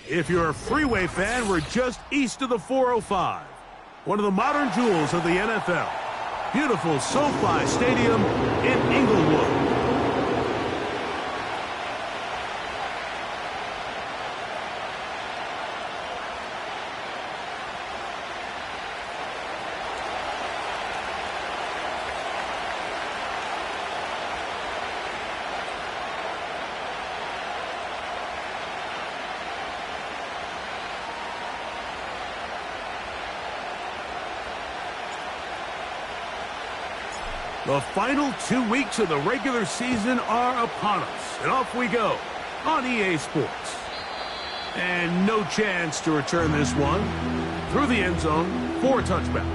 If you're a Freeway fan, we're just east of the 405. One of the modern jewels of the NFL. Beautiful SoFi Stadium in Inglewood. The final 2 weeks of the regular season are upon us, and off we go on EA Sports. And no chance to return this one through the end zone for a touchback.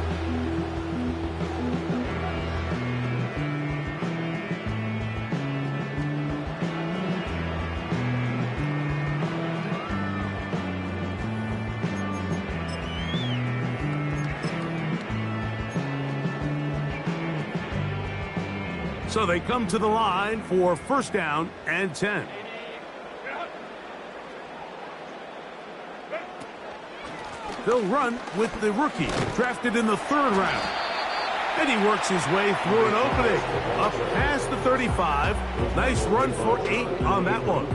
So they come to the line for first down and 10. They'll run with the rookie, drafted in the 3rd round. And he works his way through an opening, up past the 35. Nice run for 8 on that one.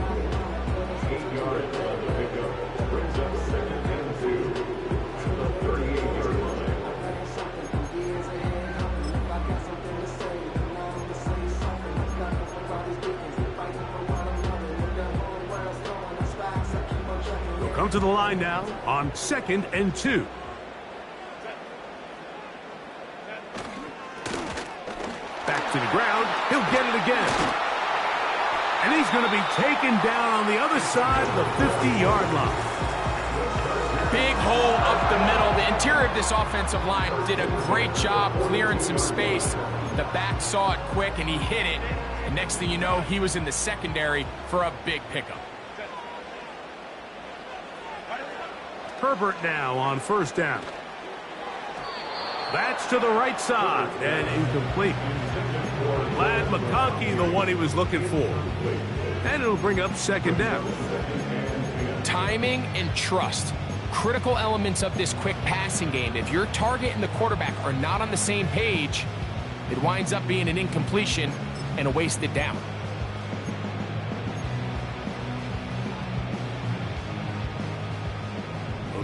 Come to the line now on 2nd and 2. Back to the ground. He'll get it again. And he's going to be taken down on the other side of the 50-yard line. Big hole up the middle. The interior of this offensive line did a great job clearing some space. The back saw it quick, and he hit it. And next thing you know, he was in the secondary for a big pickup. Herbert now on first down. That's to the right side and incomplete. Glad McConkey the one he was looking for. And it'll bring up 2nd down. Timing and trust. Critical elements of this quick passing game. If your target and the quarterback are not on the same page, it winds up being an incompletion and a wasted down.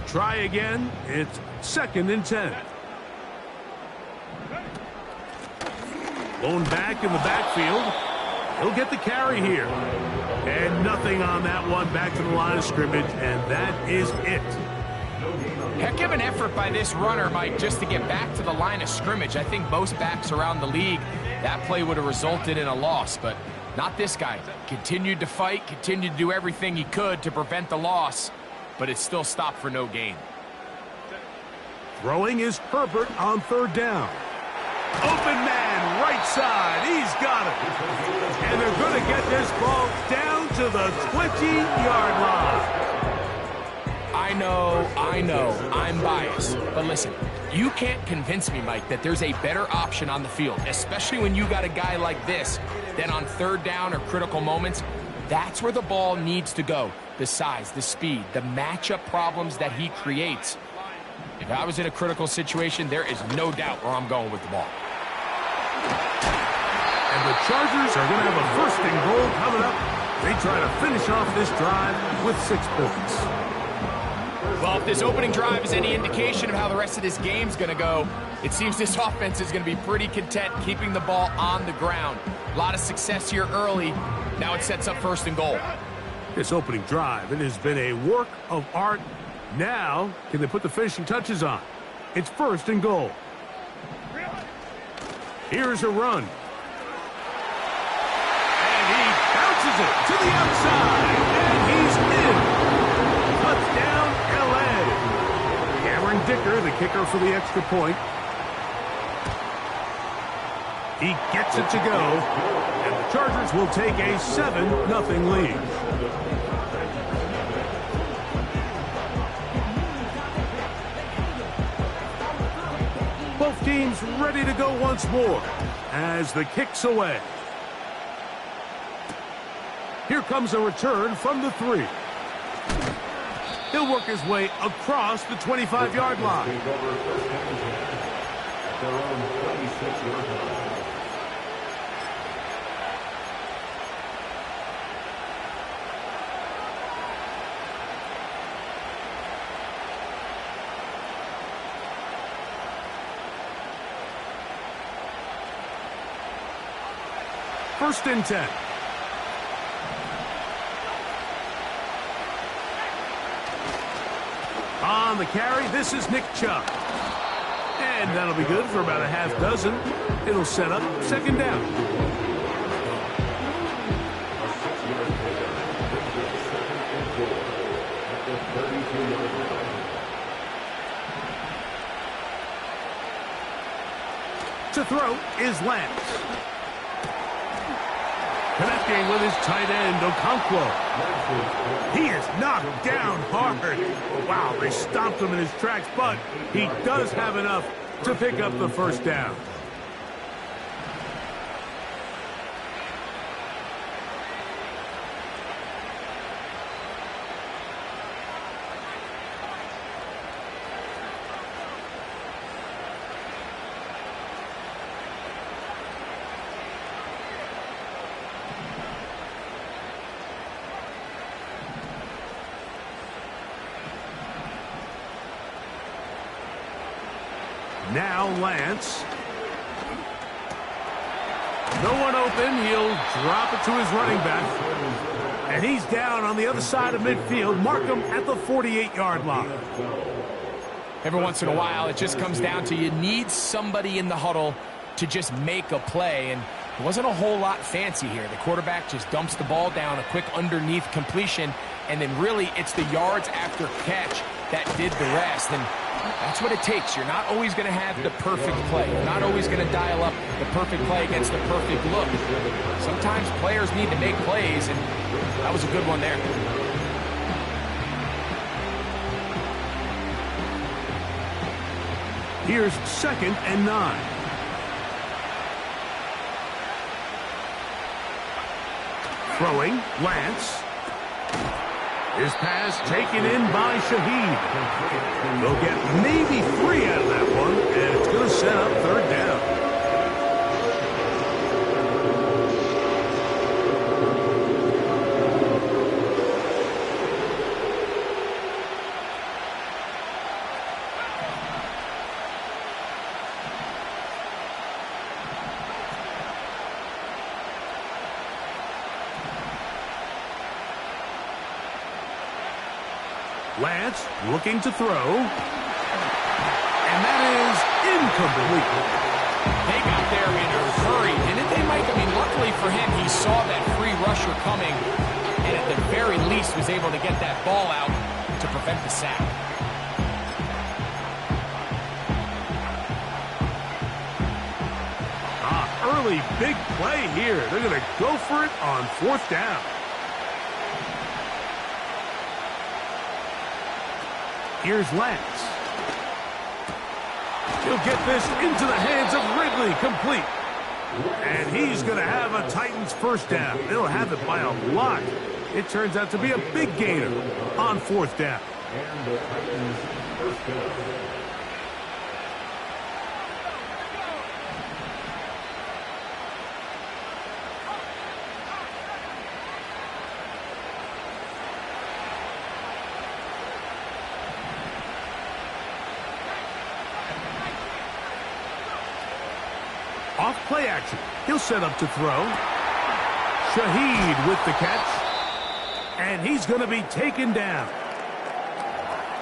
Try again. It's 2nd and 10. Blown back in the backfield. He'll get the carry here. And nothing on that one. Back to the line of scrimmage, and that is it. Heck of an effort by this runner, Mike, just to get back to the line of scrimmage. I think most backs around the league, that play would have resulted in a loss, but not this guy. Continued to fight, continued to do everything he could to prevent the loss. But it's still stopped for no gain. Throwing is Herbert on 3rd down. Open man, right side. He's got it. And they're going to get this ball down to the 20-yard line. I know, I'm biased. But listen, you can't convince me, Mike, that there's a better option on the field, especially when you got a guy like this, than on 3rd down or critical moments. That's where the ball needs to go. The size, the speed, the matchup problems that he creates. If I was in a critical situation, there is no doubt where I'm going with the ball. And the Chargers are going to have a 1st and goal coming up. They try to finish off this drive with 6 points. Well, if this opening drive is any indication of how the rest of this game's going to go, it seems this offense is going to be pretty content keeping the ball on the ground. A lot of success here early. Now it sets up 1st and goal. This opening drive, it has been a work of art. Now, can they put the finishing touches on? It's 1st and goal. Here's a run. And he bounces it to the outside. And he's in. Touchdown, L.A. Cameron Dicker, the kicker for the extra point. He gets it to go. And the Chargers will take a 7-0 lead. Both teams ready to go once more as the kick's away. Here comes a return from the 3. He'll work his way across the 25-yard line. First and 10. On the carry, this is Nick Chubb. And that'll be good for about a half dozen. It'll set up second down. To throw is Lance. Connecting with his tight end, Okonkwo. He is knocked down hard. Wow, they stomped him in his tracks, but he does have enough to pick up the first down. Now Lance. No one open. He'll drop it to his running back. And he's down on the other side of midfield. Mark him at the 48-yard line. Every once in a while, it just comes down to you need somebody in the huddle to just make a play. And it wasn't a whole lot fancy here. The quarterback just dumps the ball down, a quick underneath completion, and then really it's the yards after catch that did the rest. And that's what it takes. You're not always going to have the perfect play. You're not always going to dial up the perfect play against the perfect look. Sometimes players need to make plays, and that was a good one there. Here's second and 9. Throwing, Lance. His pass taken in by Shaheed. They'll get maybe 3 out of that one, and it's going to set up third down. Lance looking to throw. And that is incomplete. They got there in a hurry, didn't they, Mike? I mean, luckily for him, he saw that free rusher coming and at the very least was able to get that ball out to prevent the sack. Early big play here. They're going to go for it on fourth down. Here's Lance. He'll get this into the hands of Ridley, complete. And he's going to have a Titans first down. They'll have it by a lot. It turns out to be a big gainer on fourth down. And the Titans first down. Off play action. He'll set up to throw. Shaheed with the catch. And he's going to be taken down.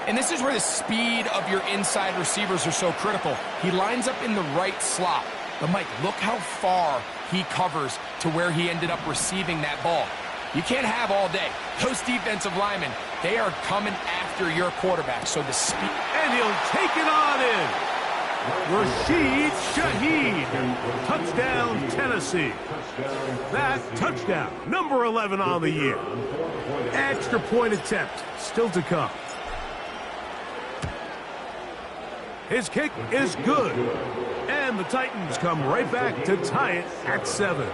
And this is where the speed of your inside receivers are so critical. He lines up in the right slot. But, Mike, look how far he covers to where he ended up receiving that ball. You can't have all day. Those defensive linemen, they are coming after your quarterback. So the speed... And he'll take it on in. Rashid Shaheed. Touchdown, Tennessee. That touchdown, number 11 on the year. Extra point attempt, still to come. His kick is good. And the Titans come right back to tie it at 7.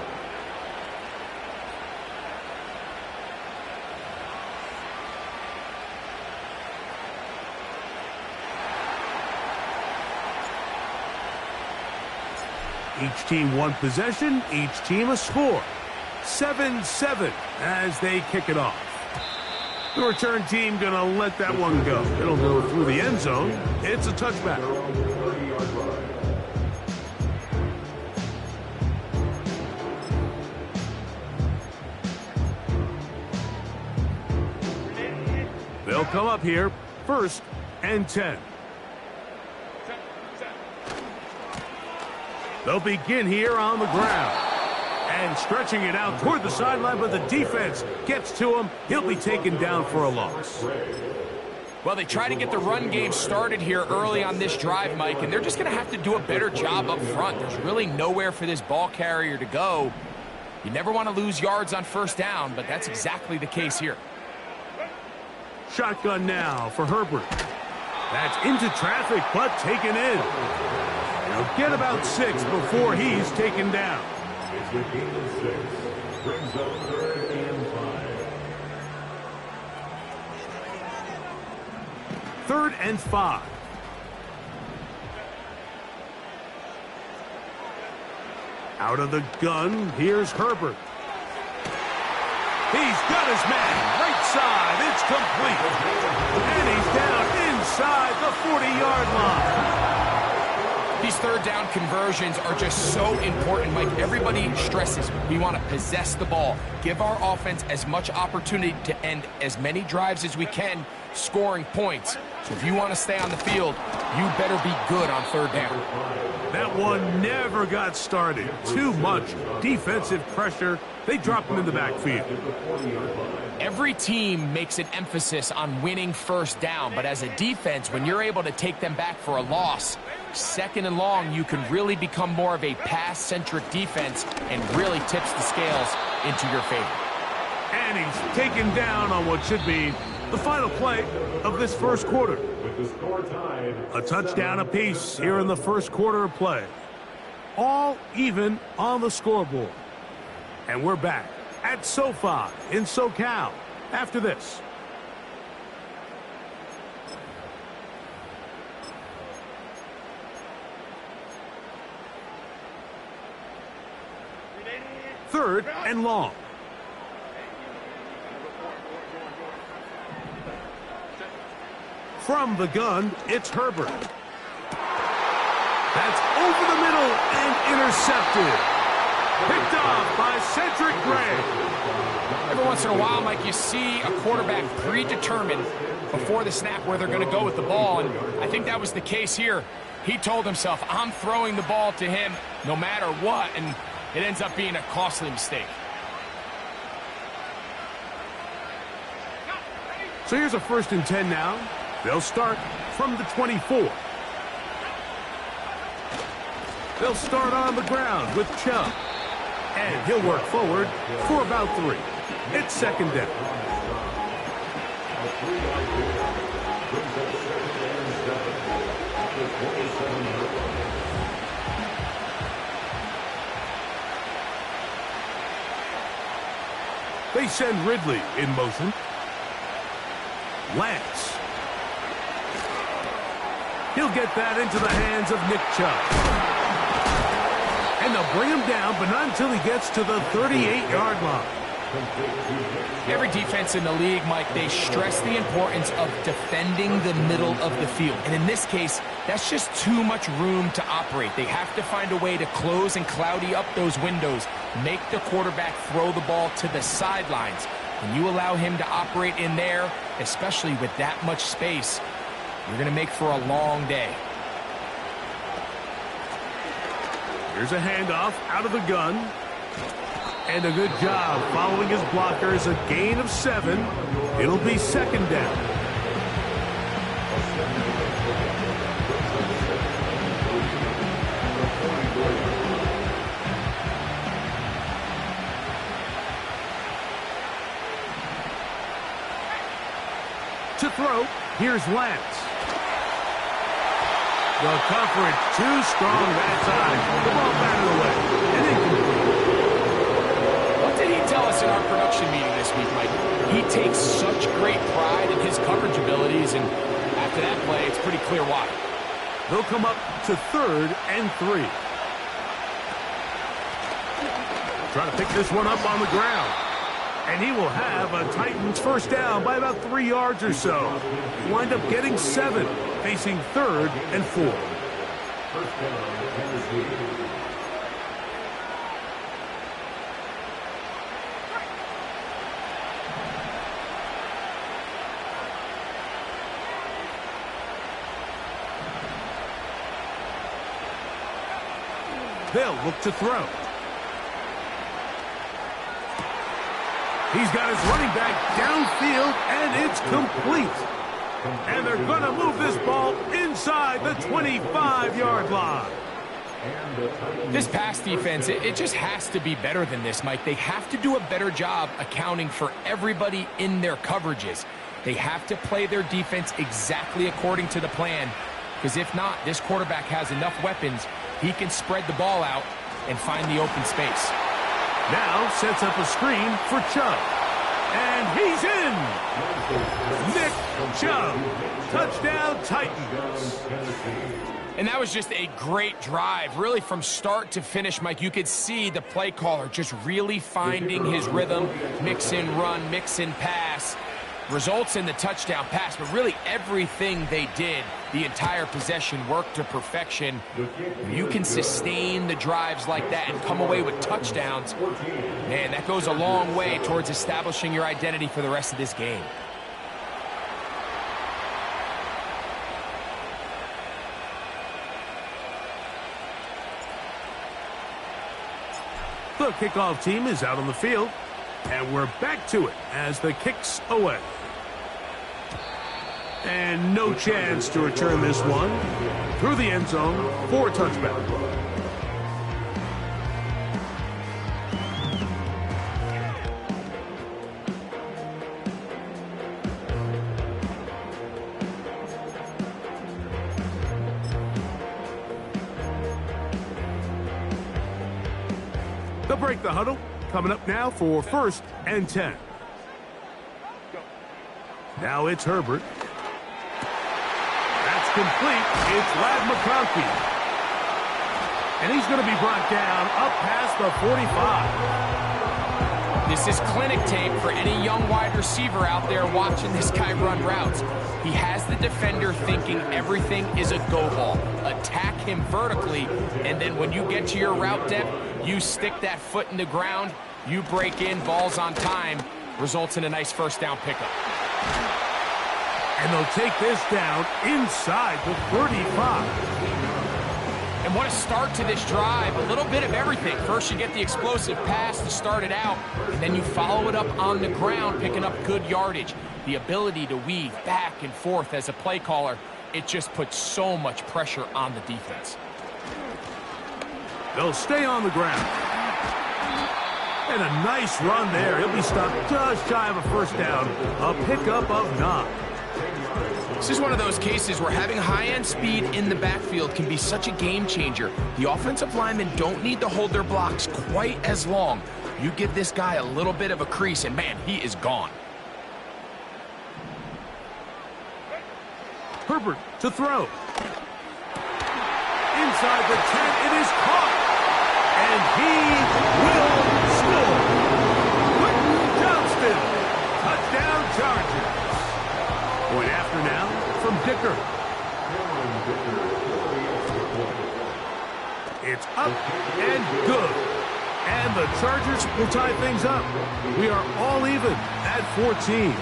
Each team one possession, each team a score. 7-7 as they kick it off. The return team going to let that one go. It'll go through the end zone. It's a touchback. They'll come up here, 1st and 10. They'll begin here on the ground. And stretching it out toward the sideline, but the defense gets to him. He'll be taken down for a loss. Well, they try to get the run game started here early on this drive, Mike, and they're just going to have to do a better job up front. There's really nowhere for this ball carrier to go. You never want to lose yards on 1st down, but that's exactly the case here. Shotgun now for Herbert. That's into traffic, but taken in. He'll get about 6 before he's taken down. It's the gain of 6. Brings up 3rd and 5. 3rd and 5. Out of the gun, here's Herbert. He's got his man, right side, it's complete. And he's down inside the 40-yard line. These 3rd down conversions are just so important, Mike. Everybody stresses we want to possess the ball, give our offense as much opportunity to end as many drives as we can, scoring points. So if you want to stay on the field, you better be good on 3rd down. That one never got started. Too much defensive pressure. They dropped him in the backfield. Every team makes an emphasis on winning 1st down, but as a defense, when you're able to take them back for a loss, 2nd and long, you can really become more of a pass-centric defense and really tips the scales into your favor. And he's taken down on what should be the final play of this 1st quarter. With the score tied. A touchdown apiece here in the 1st quarter of play. All even on the scoreboard. And we're back at SoFi in SoCal after this. Third and long. From the gun, it's Herbert. That's over the middle and intercepted. Picked off by Cedric Gray. Every once in a while, Mike, you see a quarterback predetermined before the snap where they're going to go with the ball, and I think that was the case here. He told himself, I'm throwing the ball to him no matter what, and it ends up being a costly mistake. So here's a 1st and 10 now. They'll start from the 24. They'll start on the ground with Chubb. And he'll work forward for about 3. It's 2nd down. They send Ridley in motion. Lance. He'll get that into the hands of Nick Chubb. And they'll bring him down, but not until he gets to the 38-yard line. Every defense in the league, Mike, they stress the importance of defending the middle of the field. And in this case, that's just too much room to operate. They have to find a way to close and cloudy up those windows, make the quarterback throw the ball to the sidelines. When you allow him to operate in there, especially with that much space, you're going to make for a long day. Here's a handoff out of the gun. And a good job following his blockers. A gain of 7. It'll be 2nd down. To throw, here's Lance. The coverage too strong that time. The ball batted away. And incomplete. What did he tell us in our production meeting this week, Mike? He takes such great pride in his coverage abilities, and after that play, it's pretty clear why. They'll come up to 3rd and 3. Trying to pick this one up on the ground. And he will have a Titans first down by about 3 yards or so. Wind up getting 7, facing 3rd and 4. First down, Tennessee. They'll look to throw. He's got his running back downfield, and it's complete. And they're going to move this ball inside the 25-yard line. This pass defense, it just has to be better than this, Mike. They have to do a better job accounting for everybody in their coverages. They have to play their defense exactly according to the plan, because if not, this quarterback has enough weapons. He can spread the ball out and find the open space. Now sets up a screen for Chubb. And he's in! Nick Chubb. Touchdown, Titans. And that was just a great drive, really from start to finish, Mike. You could see the play caller just really finding his rhythm, mix in run, mix in pass. Results in the touchdown pass, but really everything they did, the entire possession worked to perfection. You can sustain the drives like that and come away with touchdowns. Man, that goes a long way towards establishing your identity for the rest of this game. The kickoff team is out on the field, and we're back to it as the kick's away. And no chance to return this one through the end zone for a touchback. They'll break the huddle. Coming up now for 1st and 10. Now it's Herbert. That's complete. It's Ladd McConkey. And he's going to be brought down up past the 45. This is clinic tape for any young wide receiver out there watching this guy run routes. He has the defender thinking everything is a go ball. Attack him vertically, and then when you get to your route depth, you stick that foot in the ground, you break in, balls on time, results in a nice first down pickup. And they'll take this down inside the 35. And what a start to this drive. A little bit of everything. First you get the explosive pass to start it out, and then you follow it up on the ground, picking up good yardage. The ability to weave back and forth as a play caller, it just puts so much pressure on the defense. They'll stay on the ground. And a nice run there. He'll be stopped just shy of a first down. A pickup of 9. This is one of those cases where having high-end speed in the backfield can be such a game changer. The offensive linemen don't need to hold their blocks quite as long. You give this guy a little bit of a crease, and man, he is gone. Herbert to throw. Inside the 10, it is caught. And he will score. Quentin Johnston. Touchdown Chargers. Point after now from Dicker. It's up and good. And the Chargers will tie things up. We are all even at 14.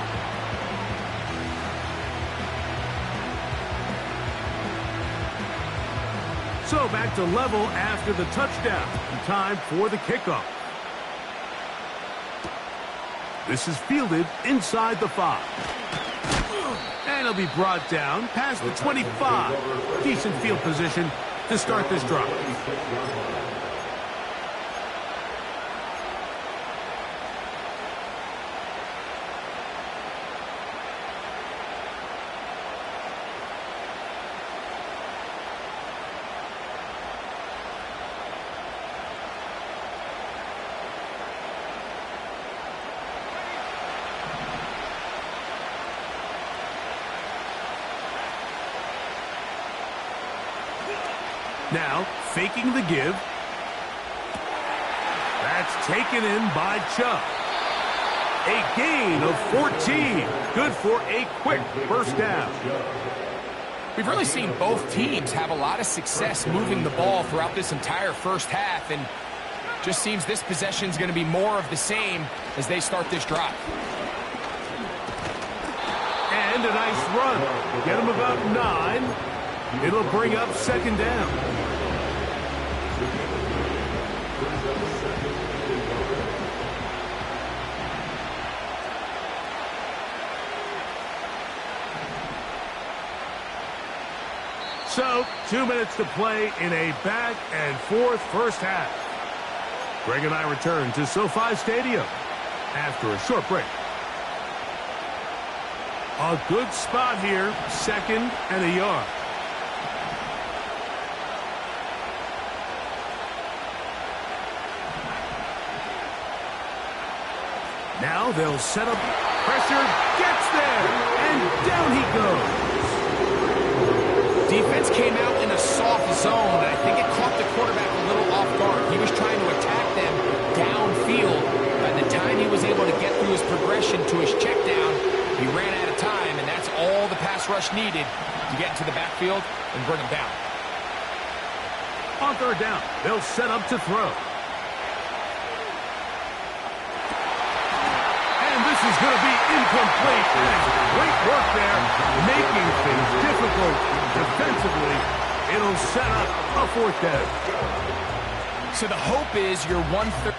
So back to level after the touchdown. Time for the kickoff. This is fielded inside the 5. And he'll be brought down past the 25. Decent field position to start this drive. Now, faking the give. That's It's taken in by Chubb. A gain of 14. Good for a quick first down. We've really seen both teams have a lot of success moving the ball throughout this entire first half, and just seems this possession is going to be more of the same as they start this drive. And a nice run. Get him about 9. It'll bring up second down. So, 2 minutes to play in a back-and-forth first half. Greg and I return to SoFi Stadium after a short break. A good spot here, 2nd and a yard. Now they'll set up pressure, gets there, and down he goes. Defense came out in a soft zone, and I think it caught the quarterback a little off guard. He was trying to attack them downfield. By the time he was able to get through his progression to his check down, he ran out of time, and that's all the pass rush needed to get into the backfield and bring him down. On third down, they'll set up to throw. And this is going to be incomplete. Great work there, making things difficult defensively. It'll set up a fourth down. So the hope is you're 1/3.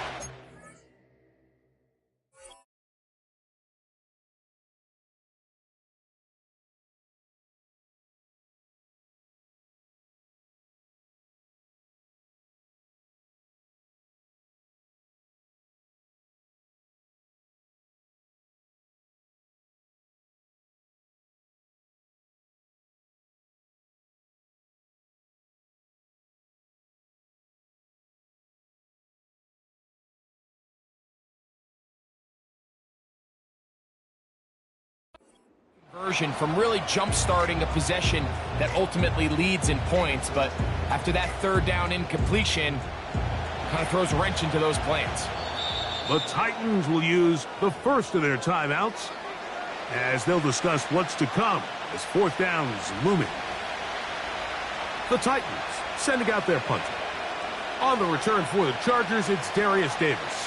Version from really jump-starting a possession that ultimately leads in points, but after that third down incompletion, kind of throws a wrench into those plans. The Titans will use the first of their timeouts as they'll discuss what's to come as fourth down is looming. The Titans sending out their punter. On the return for the Chargers, it's Darius Davis.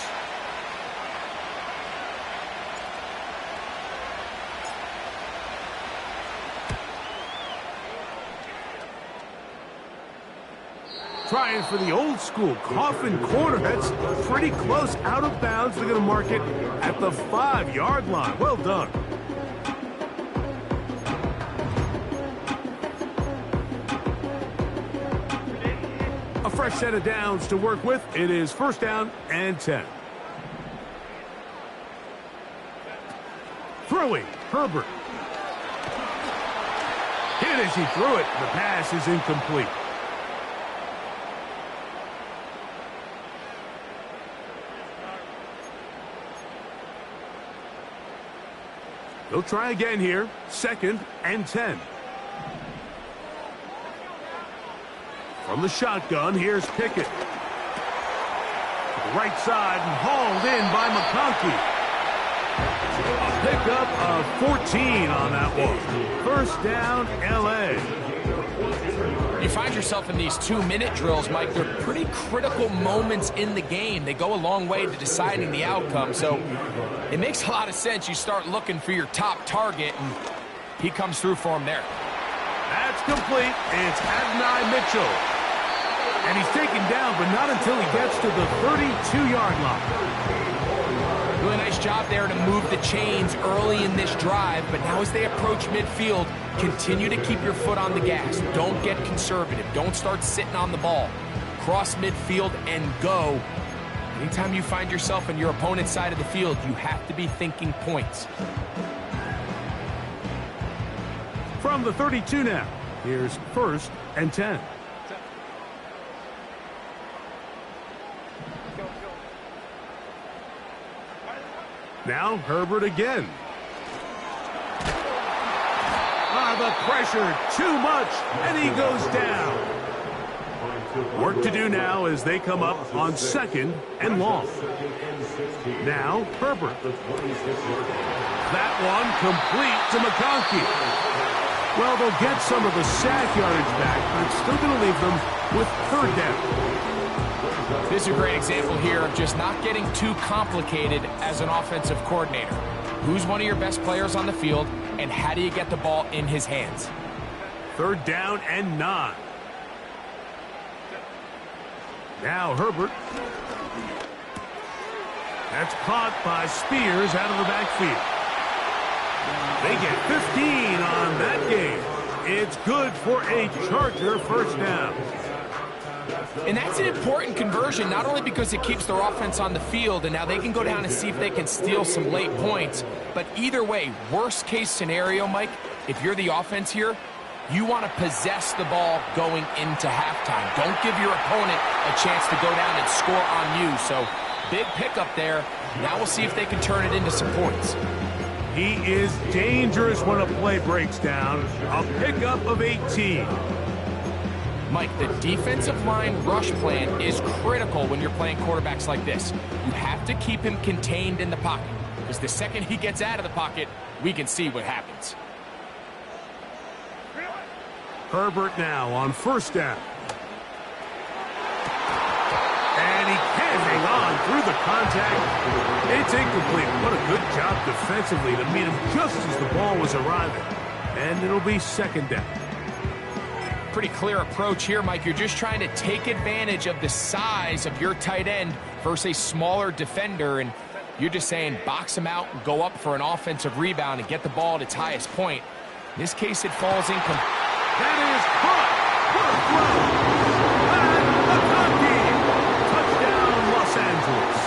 Trying for the old school coffin corner. That's pretty close out of bounds. They're going to mark it at the 5-yard line. Well done. A fresh set of downs to work with. It is first down and 10. Throwing, Herbert. Hit as he threw it. The pass is incomplete. They'll try again here. 2nd and 10. From the shotgun, here's Pickett. To the right side and hauled in by McConkey. A pickup of 14 on that one. First down, L.A. You find yourself in these 2-minute drills, Mike. They're pretty critical moments in the game. They go a long way to deciding the outcome. So it makes a lot of sense. You start looking for your top target, and he comes through for him there. That's complete. It's Adonai Mitchell. And he's taken down, but not until he gets to the 32-yard line. Really nice job there to move the chains early in this drive, but now as they approach midfield, continue to keep your foot on the gas. Don't get conservative. Don't start sitting on the ball. Cross midfield and go. Anytime you find yourself on your opponent's side of the field, you have to be thinking points. From the 32 now, here's first and 10. Now Herbert again. The pressure, too much, and he goes down. Work to do now as they come up on 2nd and long. Now, Herbert. That one complete to McConkey. Well, they'll get some of the sack yardage back, but it's still going to leave them with 3rd down. This is a great example here of just not getting too complicated as an offensive coordinator. Who's one of your best players on the field, and how do you get the ball in his hands? 3rd down and 9. Now Herbert. That's caught by Spears out of the backfield. They get 15 on that game. It's good for a Charger 1st down. And that's an important conversion, not only because it keeps their offense on the field, and now they can go down and see if they can steal some late points, but either way, worst case scenario, Mike, if you're the offense here, you want to possess the ball going into halftime. Don't give your opponent a chance to go down and score on you. So big pickup there. Now we'll see if they can turn it into some points. He is dangerous when a play breaks down. A pickup of 18. Mike, the defensive line rush plan is critical when you're playing quarterbacks like this. You have to keep him contained in the pocket, because the second he gets out of the pocket, we can see what happens. Herbert now on 1st down. And he can't hang on through the contact. It's incomplete. What a good job defensively to meet him just as the ball was arriving. And it'll be 2nd down. Pretty clear approach here, Mike. You're just trying to take advantage of the size of your tight end versus a smaller defender, and you're just saying box him out and go up for an offensive rebound and get the ball at its highest point. In this case, it falls incomplete. That is caught. What a throw. And a touchdown, Los Angeles.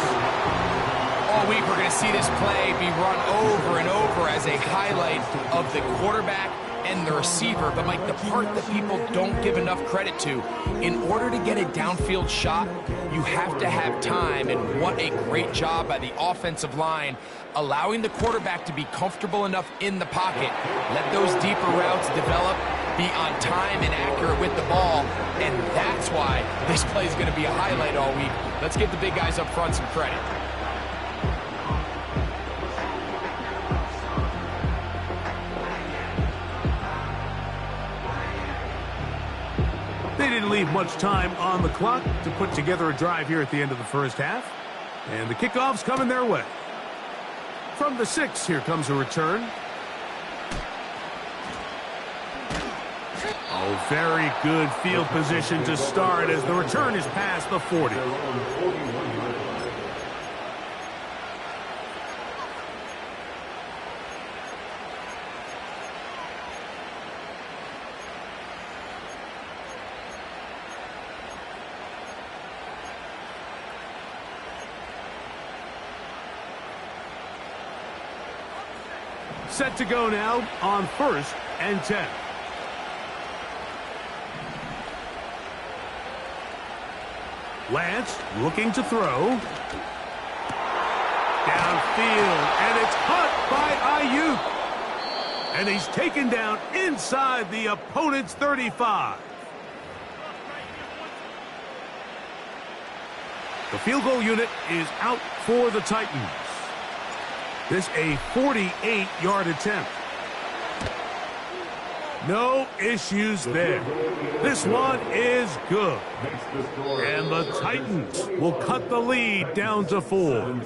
All week, we're going to see this play be run over and over as a highlight of the quarterback and the receiver. But, Mike, the part that people don't give enough credit to, in order to get a downfield shot, you have to have time. And what a great job by the offensive line, allowing the quarterback to be comfortable enough in the pocket, let those deeper routes develop, be on time and accurate with the ball, and that's why this play is going to be a highlight all week. Let's give the big guys up front some credit. They didn't leave much time on the clock to put together a drive here at the end of the 1st half, and the kickoff's coming their way. From the 6, here comes a return. Oh, very good field position to start as the return is past the 40. Set to go now on 1st and 10. Lance looking to throw. Downfield, and it's caught by Ayuk. And he's taken down inside the opponent's 35. The field goal unit is out for the Titans. This a 48-yard attempt. No issues there. This one is good. And the Titans will cut the lead down to 4.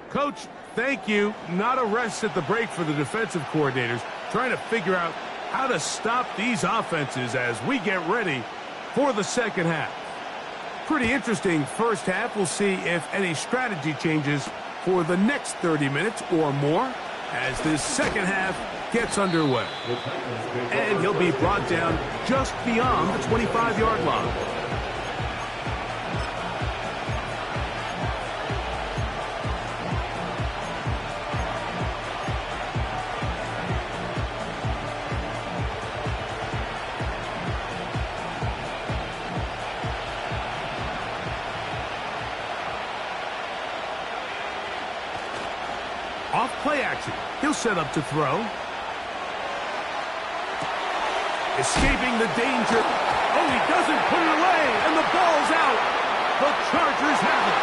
Coach, thank you. Not a rest at the break for the defensive coordinators, trying to figure out how to stop these offenses as we get ready for the 2nd half. Pretty interesting 1st half. We'll see if any strategy changes for the next 30 minutes or more as this 2nd half gets underway. And he'll be brought down just beyond the 25-yard line. He'll set up to throw. Escaping the danger. Oh, he doesn't put it away, and the ball's out. The Chargers have it.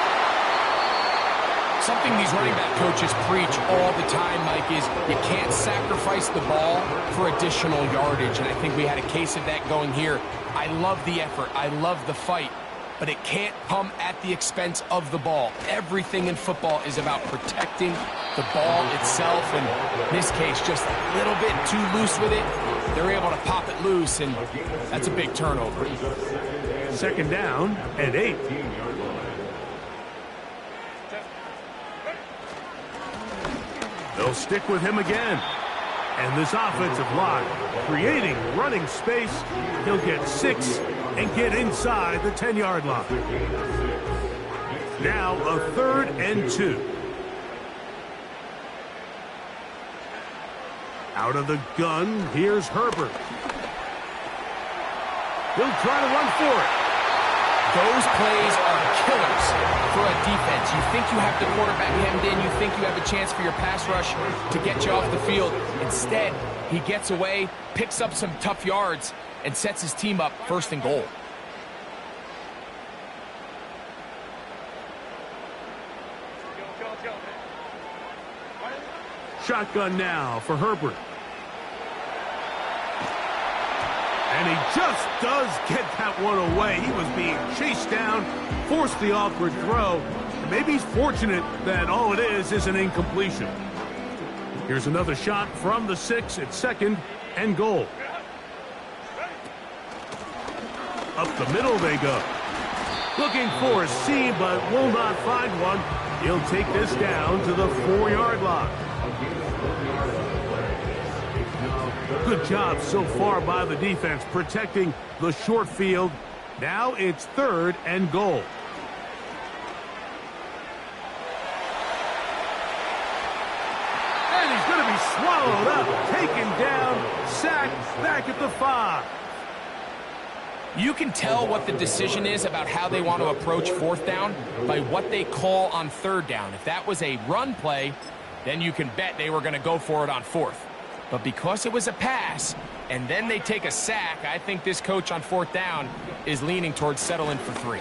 Something these running back coaches preach all the time, Mike, is you can't sacrifice the ball for additional yardage, and I think we had a case of that going here. I love the effort. I love the fight, but it can't come at the expense of the ball. Everything in football is about protecting the ball itself, and in this case, just a little bit too loose with it. They're able to pop it loose, and that's a big turnover. Second down and 8. They'll stick with him again. And this offensive line creating running space. He'll get 6 and get inside the 10-yard line. Now a 3rd and 2. Out of the gun, here's Herbert. He'll try to run for it. Those plays are killers for a defense. You think you have the quarterback hemmed in. You think you have a chance for your pass rush to get you off the field. Instead, he gets away, picks up some tough yards, and sets his team up 1st and goal. Shotgun now for Herbert. And he just does get that one away. He was being chased down, forced the awkward throw. And maybe he's fortunate that all it is an incompletion. Here's another shot from the 6 at 2nd and goal. Up the middle they go. Looking for a seam, but will not find one. He'll take this down to the 4-yard line. Good job so far by the defense protecting the short field. Now it's 3rd and goal. And he's going to be swallowed up, taken down, sacked, back at the 5. You can tell what the decision is about how they want to approach 4th down by what they call on 3rd down. If that was a run play, then you can bet they were going to go for it on 4th. But because it was a pass, and then they take a sack, I think this coach on 4th down is leaning towards settling for 3.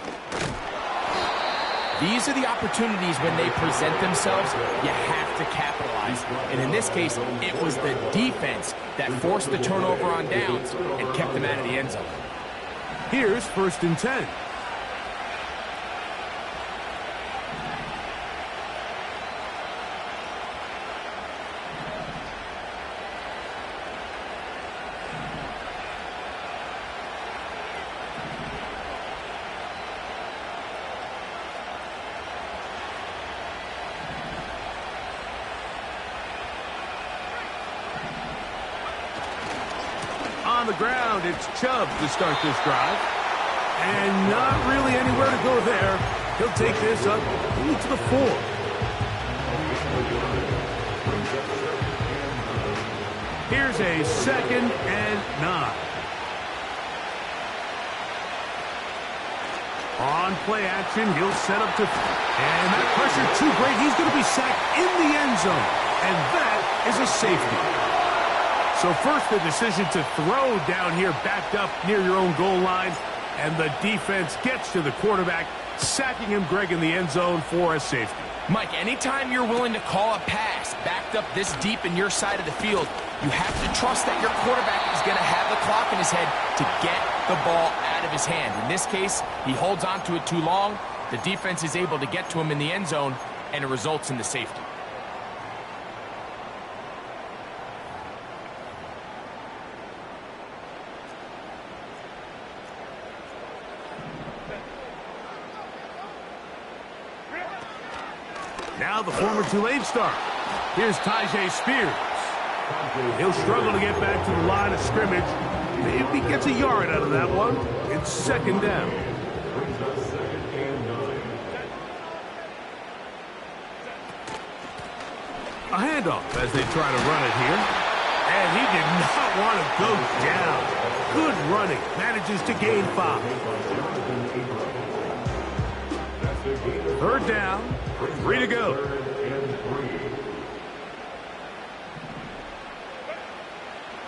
These are the opportunities when they present themselves, you have to capitalize. And in this case, it was the defense that forced the turnover on downs and kept them out of the end zone. Here's 1st and 10. On the ground, it's Chubb to start this drive. And not really anywhere to go there. He'll take this up only to the 4. Here's a 2nd and 9. On play action, he'll set up to... And that pressure too great. He's going to be sacked in the end zone. And that is a safety. So first, the decision to throw down here backed up near your own goal line. And the defense gets to the quarterback, sacking him, Greg, in the end zone for a safety. Mike, anytime you're willing to call a pass backed up this deep in your side of the field, you have to trust that your quarterback is going to have the clock in his head to get the ball out of his hand. In this case, he holds on to it too long. The defense is able to get to him in the end zone, and it results in the safety. Now the former Tulane star. Here's Tyjae Spears. He'll struggle to get back to the line of scrimmage. Maybe he gets a yard out of that one. It's 2nd down. A handoff as they try to run it here. And he did not want to go down. Good running. Manages to gain 5. 3rd down. 3 to go.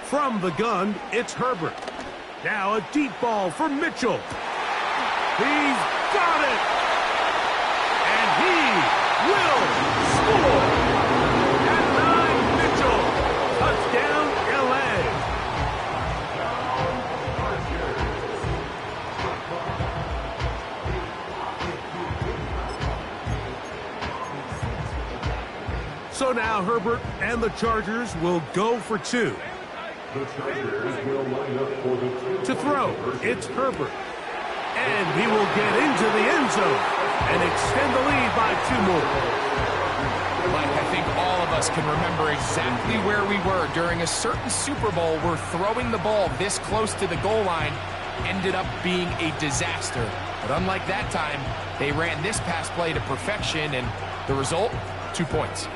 From the gun, it's Herbert. Now a deep ball for Mitchell. He's got it! And he will score! At 9, Mitchell. Touchdown, L.A. So now Herbert and the Chargers will go for 2. The Chargers will line up for the 2. To throw, it's Herbert. And he will get into the end zone and extend the lead by 2 more. Mike, I think all of us can remember exactly where we were during a certain Super Bowl where throwing the ball this close to the goal line ended up being a disaster. But unlike that time, they ran this pass play to perfection, and the result, 2 points.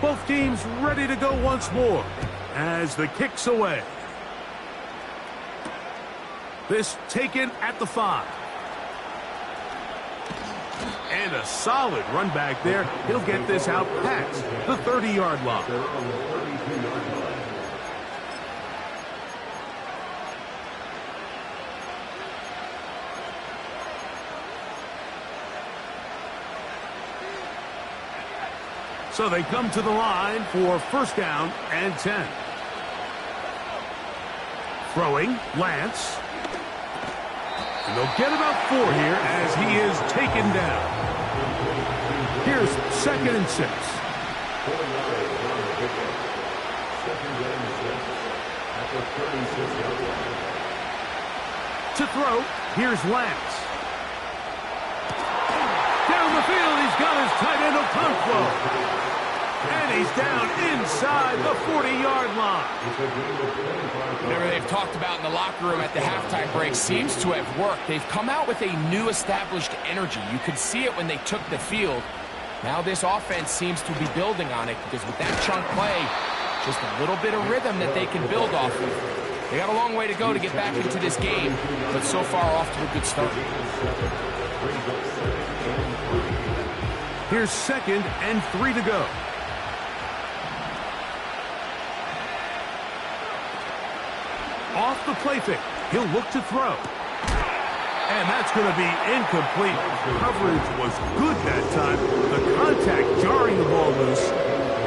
Both teams ready to go once more as the kick's away. This taken at the 5. And a solid run back there. He'll get this out past the 30-yard line. They're on the 32-yard line. So they come to the line for first down and 10. Throwing, Lance. And they'll get about 4 here as he is taken down. Here's 2nd and 6. To throw, here's Lance. Down the field, he's got his tight end Okonkwo. And he's down inside the 40-yard line. Whatever they've talked about in the locker room at the halftime break seems to have worked. They've come out with a new established energy. You could see it when they took the field. Now this offense seems to be building on it because with that chunk play, just a little bit of rhythm that they can build off of. They got a long way to go to get back into this game, but so far off to a good start. Here's 2nd and 3 to go. Off the play fake. He'll look to throw. And that's going to be incomplete. Coverage was good that time. The contact jarring the ball loose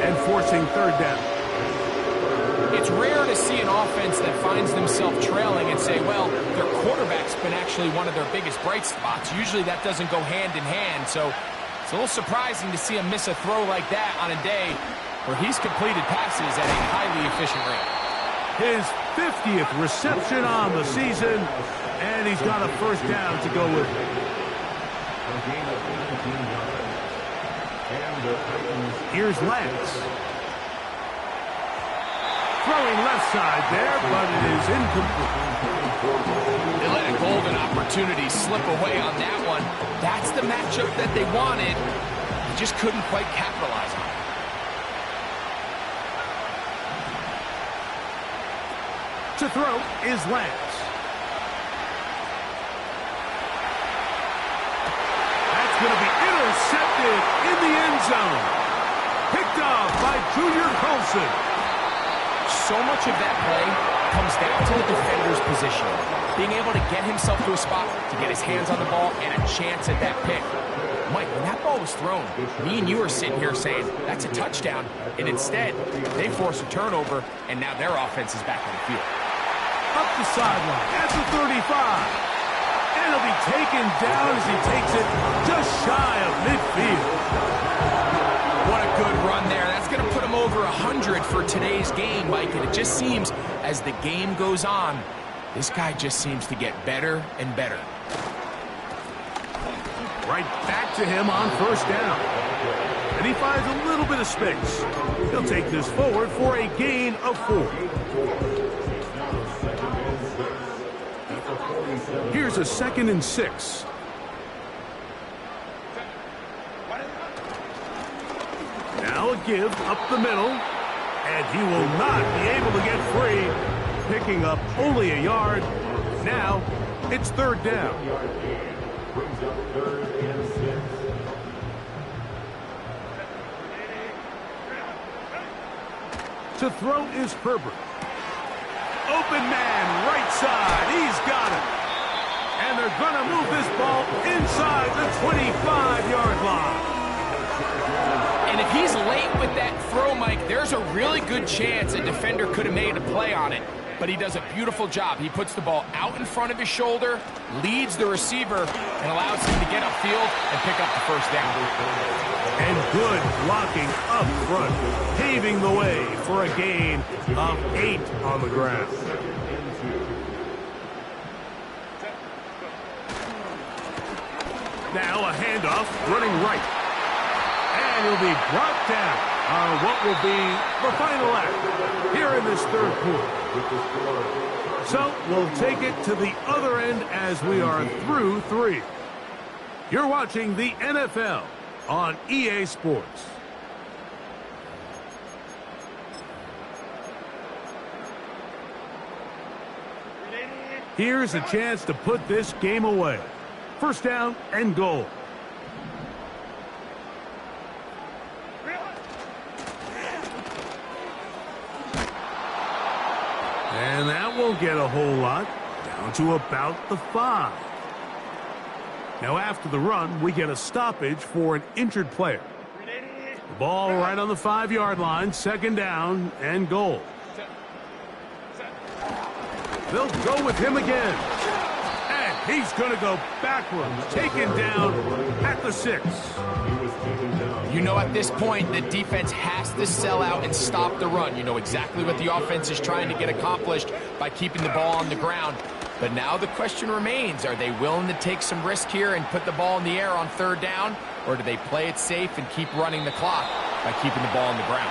and forcing 3rd down. It's rare to see an offense that finds themselves trailing and say, well, their quarterback's been actually one of their biggest bright spots. Usually that doesn't go hand in hand, so it's a little surprising to see him miss a throw like that on a day where he's completed passes at a highly efficient rate. His 50th reception on the season, and he's got a first down to go with. Here's Lance. Throwing left side there, but it is incomplete. They let a golden opportunity slip away on that one. That's the matchup that they wanted. They just couldn't quite capitalize on it. To throw is Lance. That's going to be intercepted in the end zone. Picked off by Junior Colson. So much of that play comes down to the defender's position. Being able to get himself to a spot, to get his hands on the ball, and a chance at that pick. Mike, when that ball was thrown, me and you are sitting here saying, that's a touchdown. And instead, they force a turnover, and now their offense is back on the field. Up the sideline at the 35. And he'll be taken down as he takes it just shy of midfield. What a good run there. That's going to put him over 100 for today's game, Mike. And it just seems, as the game goes on, this guy just seems to get better and better. Right back to him on first down. And he finds a little bit of space. He'll take this forward for a gain of 4. Here's a 2nd and 6. Now a give up the middle, and he will not be able to get free, picking up only a yard. Now it's 3rd down. Brings up 3rd and 6. To throw is Herbert. Open man, right side. He's got it. And they're going to move this ball inside the 25-yard line. And if he's late with that throw, Mike, there's a really good chance a defender could have made a play on it. But he does a beautiful job. He puts the ball out in front of his shoulder, leads the receiver, and allows him to get upfield and pick up the first down. And good blocking up front, paving the way for a gain of 8 on the ground. Now a handoff, running right. And he'll be brought down on what will be the final act here in this third quarter. So we'll take it to the other end as we are through 3. You're watching the NFL on EA Sports. Here's a chance to put this game away. First down and goal. And that won't get a whole lot. Down to about the 5. Now after the run, we get a stoppage for an injured player. The ball right on the 5-yard line. Second down and goal. They'll go with him again. And he's going to go backwards. Taken down at the 6. You know, at this point, the defense has to sell out and stop the run. You know exactly what the offense is trying to get accomplished by keeping the ball on the ground. But now the question remains, are they willing to take some risk here and put the ball in the air on third down? Or do they play it safe and keep running the clock by keeping the ball on the ground?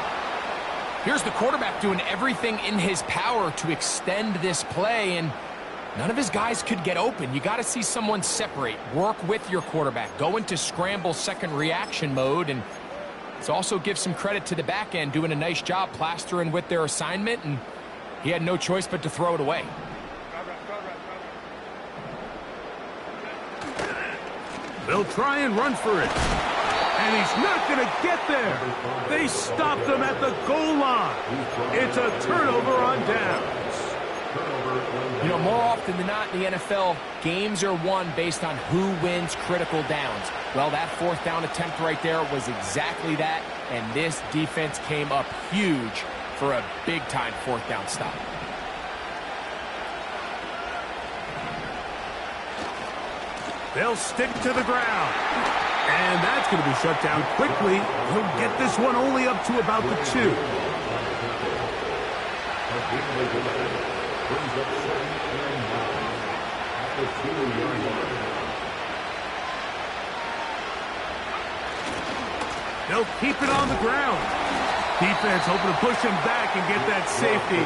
Here's the quarterback doing everything in his power to extend this play, and none of his guys could get open. You got to see someone separate, work with your quarterback, go into scramble second reaction mode, and let's also give some credit to the back end doing a nice job plastering with their assignment, and he had no choice but to throw it away. They'll try and run for it. And he's not going to get there. They stopped him at the goal line. It's a turnover on downs. You know, more often than not in the NFL, games are won based on who wins critical downs. Well, that fourth down attempt right there was exactly that, and this defense came up huge for a big-time fourth down stop. They'll stick to the ground. And that's going to be shut down quickly. He'll get this one only up to about the 2. They'll keep it on the ground. Defense hoping to push him back and get that safety.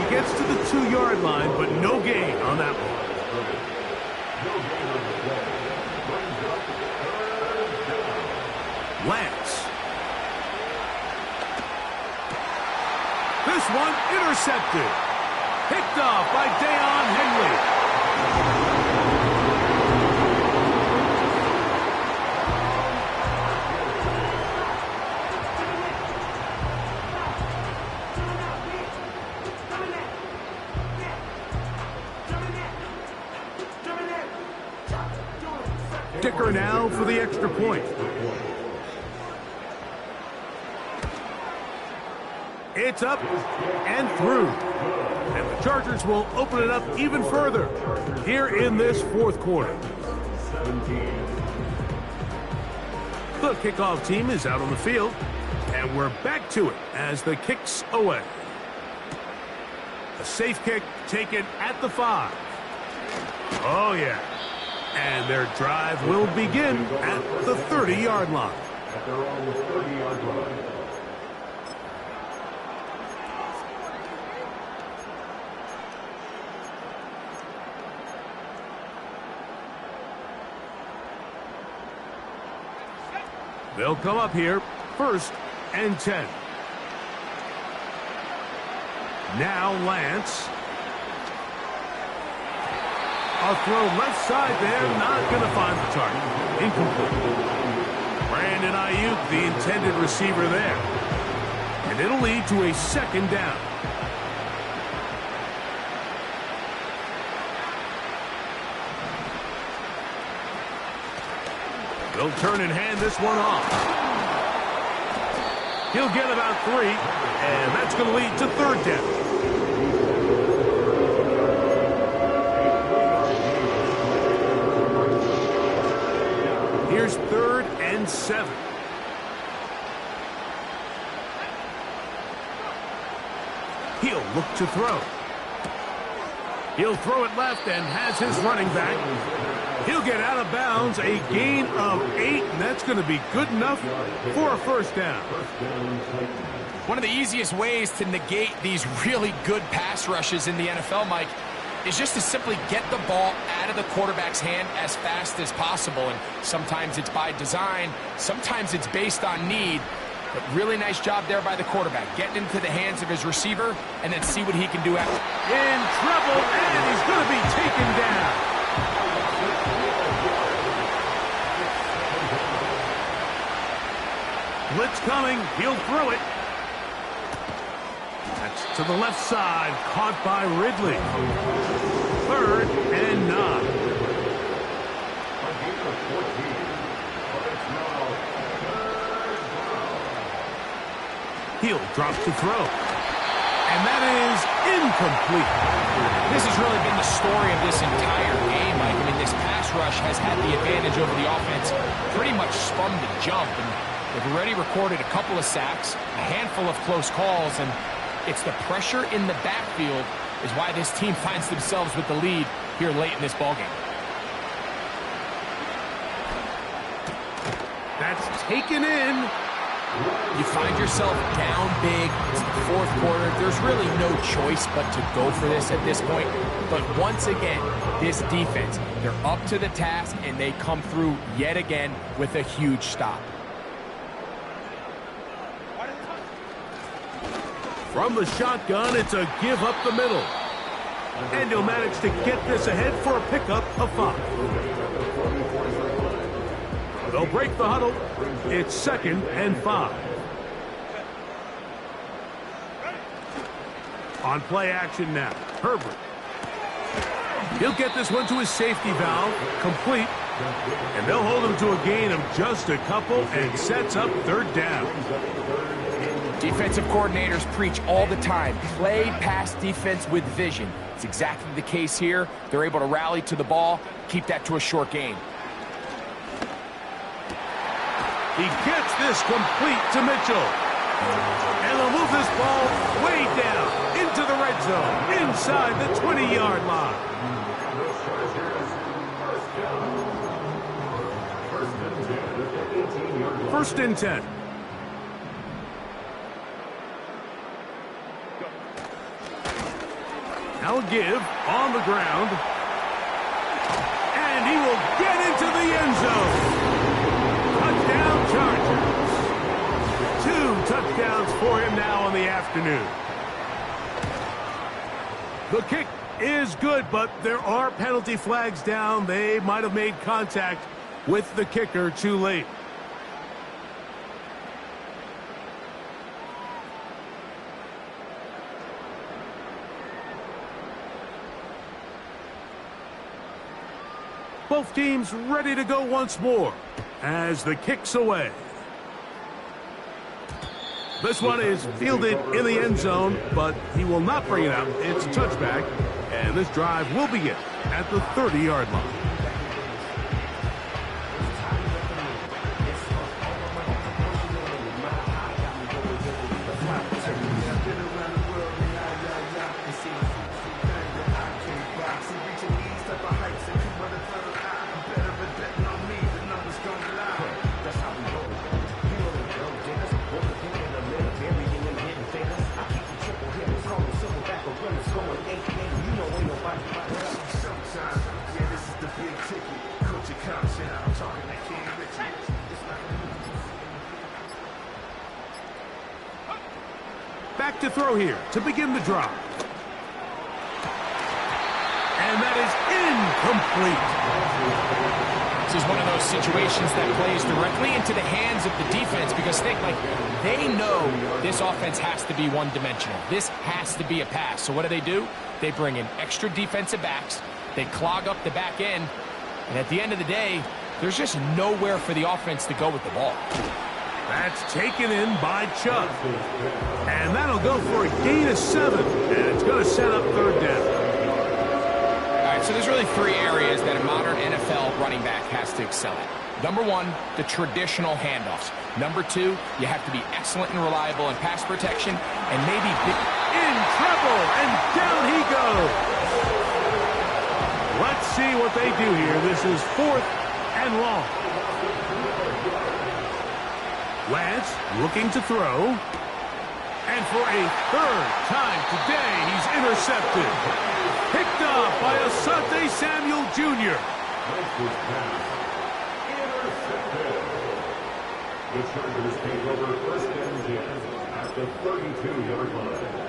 He gets to the 2-yard line, but no gain on that one. Lance. This one intercepted. Picked off by Deion Henley. Kicker now for the extra point. It's up and through. And the Chargers will open it up even further here in this fourth quarter. The kickoff team is out on the field, and we're back to it as the kick's away. A safe kick taken at the 5. Oh, yeah. And their drive will begin at the 30-yard line. At their own 30-yard line. They'll come up here, 1st and 10. Now Lance. A throw left side there, not going to find the target. Incomplete. Brandon Ayuk, the intended receiver there. And And it'll lead to a second down. They'll turn and hand this one off. He'll get about 3, and that's going to lead to third down. Here's 3rd and 7. He'll look to throw. He'll throw it left and has his running back. He'll get out of bounds, a gain of 8, and that's going to be good enough for a first down. One of the easiest ways to negate these really good pass rushes in the NFL, Mike, is just to simply get the ball out of the quarterback's hand as fast as possible. And sometimes it's by design, sometimes it's based on need. But really nice job there by the quarterback, getting into the hands of his receiver and then see what he can do after. In trouble, and he's going to be taken down. Blitz coming, he'll throw it. That's to the left side, caught by Ridley. 3rd and 9. He'll drop to throw. And that is incomplete. This has really been the story of this entire game, Mike. I mean, this pass rush has had the advantage over the offense pretty much from the jump. And they've already recorded a couple of sacks, a handful of close calls, and it's the pressure in the backfield is why this team finds themselves with the lead here late in this ballgame. That's taken in. You find yourself down big. It's the 4th quarter. There's really no choice but to go for this at this point. But once again, this defense, they're up to the task, and they come through yet again with a huge stop. From the shotgun, it's a give up the middle. And he'll manage to get this ahead for a pickup of 5. They'll break the huddle. It's 2nd and 5. On play action now, Herbert. He'll get this one to his safety valve, complete. And they'll hold him to a gain of just a couple and sets up 3rd down. Defensive coordinators preach all the time, play pass defense with vision. It's exactly the case here. They're able to rally to the ball, keep that to a short gain. He gets this complete to Mitchell. And they'll move this ball way down into the red zone, inside the 20-yard line. 1st and 10. Now give on the ground. And he will get into the end zone. Touchdown Chargers. 2 touchdowns for him now on the afternoon. The kick is good, but there are penalty flags down. They might have made contact with the kicker too late. Both teams ready to go once more as the kick's away. This one is fielded in the end zone, but he will not bring it out. It's a touchback, and this drive will begin at the 30-yard line. Back to throw here to begin the drive. And that is incomplete. This is one of those situations that plays directly into the hands of the defense because they know this offense has to be one-dimensional. This has to be a pass. So what do? They bring in extra defensive backs. They clog up the back end. And at the end of the day, there's just nowhere for the offense to go with the ball. That's taken in by Chubb. And that'll go for a gain of 7. And it's going to set up third down. All right, so there's really 3 areas that a modern NFL running back has to excel at. Number 1, the traditional handoffs. Number 2, you have to be excellent and reliable in pass protection. And maybe in trouble, and down he goes. Let's see what they do here. This is 4th and long. Lance looking to throw. And for a 3rd time today, he's intercepted. Picked up by Asante Samuel Jr. Intercepted. The Chargers take over first and 10 at the 32-yard line.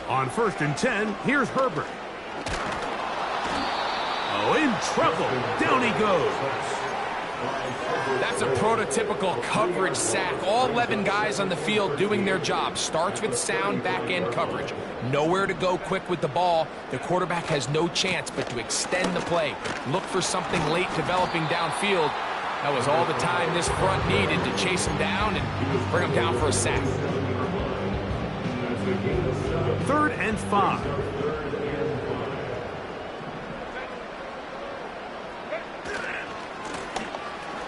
On 1st and 10, here's Herbert. Oh, in trouble. Down he goes. That's a prototypical coverage sack. All 11 guys on the field doing their job. Starts with sound back-end coverage. Nowhere to go quick with the ball. The quarterback has no chance but to extend the play. Look for something late developing downfield. That was all the time this front needed to chase him down and bring him down for a sack. 3rd and 5.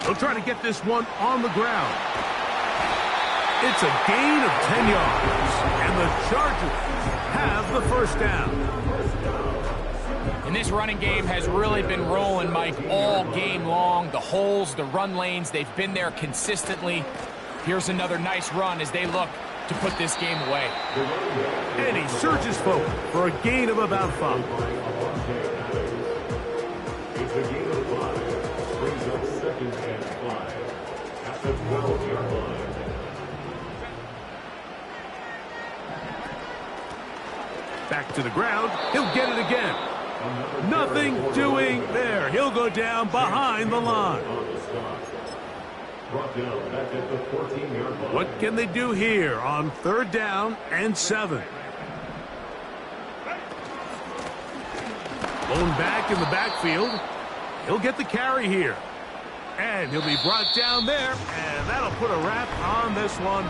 They'll try to get this one on the ground. It's a gain of 10 yards, and the Chargers have the first down. And this running game has really been rolling, Mike, all game long. The holes, the run lanes, they've been there consistently. Here's another nice run as they look to put this game away. And he surges forward for a gain of about 5. It's a gain of 5. Brings up 2nd and 5 at the 12-yard line. Back to the ground. He'll get it again. Nothing doing there. He'll go down behind the line. What can they do here on 3rd down and 7? Blown back in the backfield. He'll get the carry here. And he'll be brought down there. And that'll put a wrap on this one.